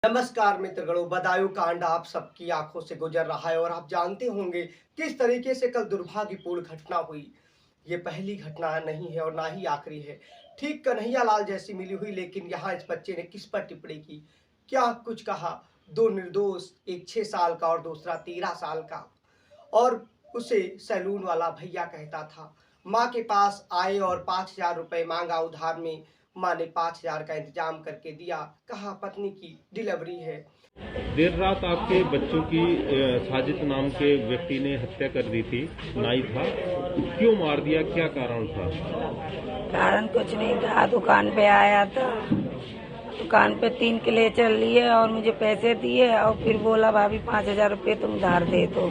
नमस्कार मित्रगणों, बदायूं कांड आप सबकी आंखों से गुजर रहा है और आप जानते होंगे किस तरीके से कल दुर्भाग्यपूर्ण घटना हुई। ये पहली घटना नहीं है और ना ही आखिरी है। ठीक कन्हैया लाल जैसी मिली हुई, लेकिन यहाँ इस बच्चे ने किस पर टिप्पणी की, क्या कुछ कहा। दो निर्दोष, एक 6 साल का और दूसरा 13 साल का, और उसे सैलून वाला भैया कहता था। माँ के पास आए और 5,000 रुपए मांगा उधार में। माँ ने 5,000 का इंतजाम करके दिया, कहा पत्नी की डिलीवरी है। देर रात आपके बच्चों की साजिद नाम के व्यक्ति ने हत्या कर दी थी, नाई था। क्यों मार दिया, क्या कारण था? कारण कुछ नहीं था। दुकान पे आया था, दुकान पे 3 किले चल लिए और मुझे पैसे दिए और फिर बोला भाभी 5,000 रुपये तुम उधार दे दो,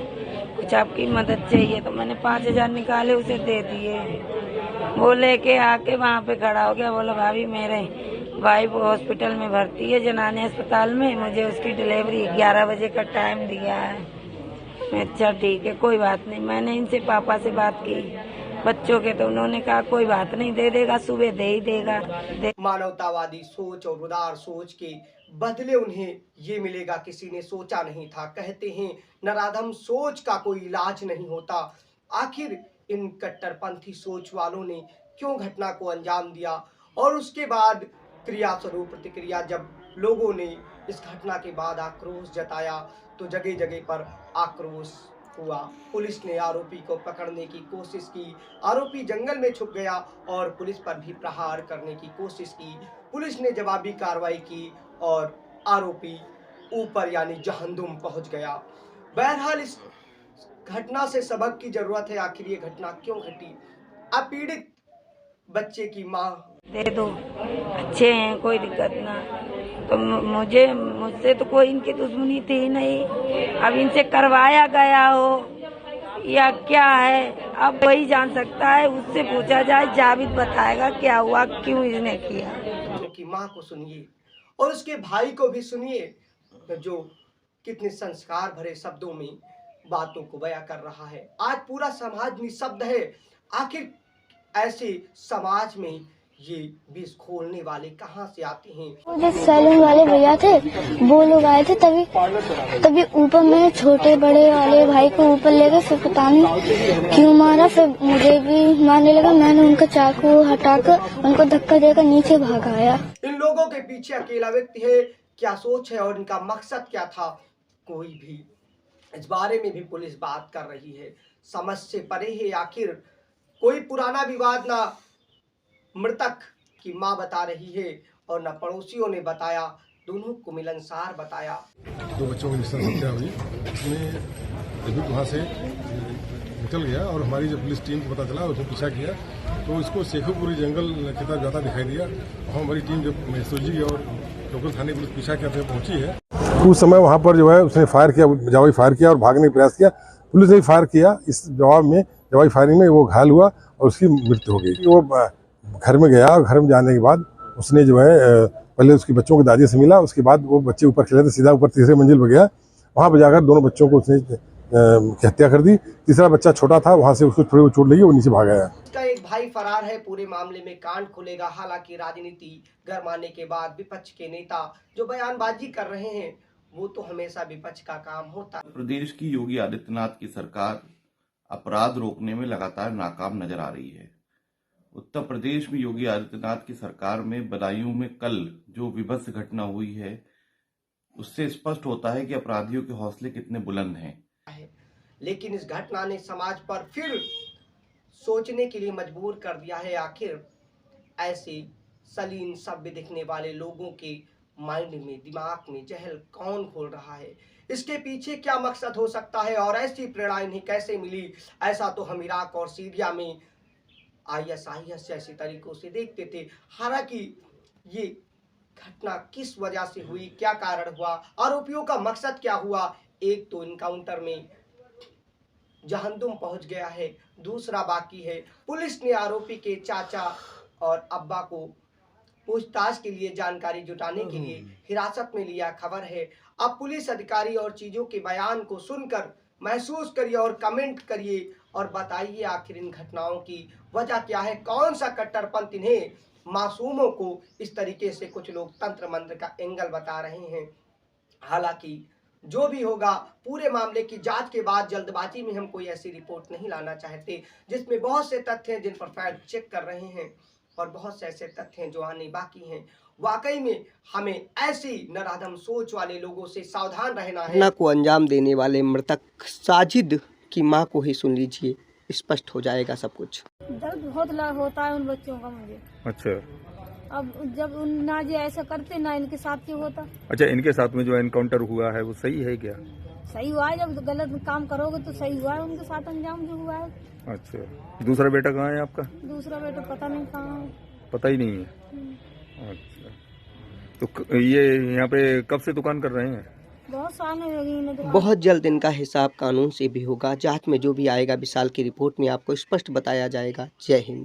कुछ आपकी मदद चाहिए। तो मैंने 5,000 निकाले, उसे दे दिए। वो लेके आके वहाँ पे खड़ा हो गया, बोला भाभी मेरे वाइफ हॉस्पिटल में भर्ती है, जनानी अस्पताल में, मुझे उसकी डिलीवरी 11 बजे का टाइम दिया है। मैं अच्छा ठीक है, कोई बात नहीं। मैंने इनसे पापा से बात की बच्चों के, तो उन्होंने कहा कोई बात नहीं, दे देगा, सुबह दे ही देगा। मानवतावादी सोच और उदार सोच के बदले उन्हें ये मिलेगा, किसी ने सोचा नहीं था। कहते हैं नराधम सोच का कोई इलाज नहीं होता। आखिर इन कट्टरपंथी सोच वालों ने क्यों घटना को अंजाम दिया, और उसके बाद क्रिया स्वरूप प्रतिक्रिया जब लोगों ने इस घटना के बाद आक्रोश जताया, तो जगह जगह पर आक्रोश हुआ। पुलिस ने आरोपी को पकड़ने की कोशिश की, आरोपी जंगल में छुप गया और पुलिस पर भी प्रहार करने की कोशिश की। पुलिस ने जवाबी कार्रवाई की और आरोपी ऊपर यानी जहन्नुम पहुंच गया। बहरहाल इस घटना से सबक की जरूरत है। आखिर ये घटना क्यों घटी? अब पीड़ित बच्चे की मां, दे दो, अच्छे हैं, कोई दिक्कत ना। तो मुझसे तो कोई इनकी दुश्मनी थी नहीं। अब इनसे करवाया गया हो या क्या है, अब वही जान सकता है। उससे पूछा जाए, जावेद बताएगा क्या हुआ, क्यों इसने किया। की मां को सुनिए और उसके भाई को भी सुनिए, जो कितने संस्कार भरे शब्दों में बातों को बयां कर रहा है। आज पूरा समाज निशब्द है। आखिर ऐसे समाज में ये बीज खोलने वाले कहां से आते हैं? जो सैलून वाले भैया थे वो लोग आए थे, तभी तभी ऊपर में छोटे बड़े वाले भाई को ऊपर ले गए। फिर पता नहीं क्यों मारा, फिर मुझे भी मारने लगा। मैंने उनका चाकू हटाकर उनको धक्का देकर नीचे भागाया। इन लोगों के पीछे अकेला व्यक्ति है, क्या सोच है और इनका मकसद क्या था? कोई भी इस बारे में भी पुलिस बात कर रही है, समझ से परे है। आखिर कोई पुराना विवाद ना मृतक की मां बता रही है और न पड़ोसियों ने बताया, दोनों को मिलनसार बताया। 2 बच्चों की निश्चित हत्या हुई, उसमें जब वहाँ से निकल गया और हमारी जब पुलिस टीम को पता चला, उसने पीछा किया तो इसको शेखोपुरी जंगल की तरफ जाता दिखाई दिया। और हमारी टीम जब एसओजी की और लोकल थाने पुलिस पीछा करते पहुंची है, उस समय वहाँ पर जो है उसने फायर किया, जवाबी फायर किया और भागने का प्रयास किया। पुलिस ने फायर किया, इस जवाब में जवाबी फायरिंग में वो घायल हुआ और उसकी मृत्यु हो गई। वो घर में गया और घर में जाने के बाद उसने जो है पहले उसके बच्चों के दादी से मिला, उसके बाद वो बच्चे ऊपर खेले थे, सीधा ऊपर तीसरे मंजिल पर गया। वहाँ पर जाकर दोनों बच्चों को उसने की हत्या कर दी। तीसरा बच्चा छोटा था, वहाँ से उसको थोड़ी चोट लगी, वो नीचे भाग गया। इसका एक भाई फरार है। पूरे मामले में कांड खुलेगा। हालांकि राजनीति गर्म आने के बाद विपक्ष के नेता जो बयानबाजी कर रहे हैं, वो तो हमेशा विपक्ष का काम होता है। प्रदेश की योगी आदित्यनाथ की सरकार अपराध रोकने में लगातार नाकाम नजर आ रही है। उत्तर प्रदेश में योगी आदित्यनाथ की सरकार में बदायूं में कल जो विभत्स घटना हुई है, उससे स्पष्ट होता है कि अपराधियों के हौसले कितने बुलंद हैं। लेकिन इस घटना ने समाज पर फिर सोचने के लिए मजबूर कर दिया है। आखिर ऐसे सलीन सभ्य दिखने वाले लोगों के माइंड में, दिमाग में जहल कौन खोल रहा है? इसके पीछे क्या मकसद हो सकता है और ऐसी प्रेरणा इन्हें कैसे मिली? ऐसा तो हम इराक और सीरिया में ISIS जैसे तरीकों से देखते थे। हालांकि ये घटना किस वजह से हुई, क्या कारण हुआ, आरोपियों का मकसद क्या हुआ? एक तो इनकाउंटर में जहन्नुम पहुंच गया है, दूसरा बाकी है। पुलिस ने आरोपी के चाचा और अब्बा को पूछताछ के लिए, जानकारी जुटाने के लिए हिरासत में लिया। खबर है अब पुलिस अधिकारी और चीजों के बयान को सुनकर महसूस करिए और कमेंट करिए और बताइए आखिर इन घटनाओं की वजह क्या है। कौन सा कट्टरपंथ इन्हें मासूमों को इस तरीके से कुछ लोग तंत्र मंत्र का एंगल बता रहे हैं? हालांकि जो भी होगा पूरे मामले की जांच के बाद जल्दबाजी में हम कोई ऐसी रिपोर्ट नहीं लाना चाहते जिसमें बहुत से तथ्य हैं जिन पर फैक्ट चेक कर रहे हैं और बहुत से ऐसे तथ्य हैं जो आने बाकी हैं। वाकई में हमें ऐसी नराधम सोच वाले लोगों से सावधान रहना है। घटना को अंजाम देने वाले मृतक साजिद की मां को ही सुन लीजिए, स्पष्ट हो जाएगा सब कुछ। दर्द बहुत होता है उन बच्चों का मुझे। अच्छा, अब जब ना जी ऐसा करते ना इनके साथ क्यों होता। अच्छा, इनके साथ में जो एनकाउंटर हुआ है वो सही है क्या? सही हुआ है, जब गलत काम करोगे तो सही हुआ है, उनके साथ अंजाम जो हुआ है। अच्छा, दूसरा बेटा कहाँ है आपका? दूसरा बेटा पता नहीं कहाँ है। पता ही नहीं है। अच्छा, तो ये यहाँ पे कब से दुकान कर रहे हैं? बहुत साल हो गए इन्हें दुकान। बहुत जल्द इनका हिसाब कानून से भी होगा। जांच में जो भी आएगा विशाल की रिपोर्ट में आपको स्पष्ट बताया जाएगा। जय हिंद।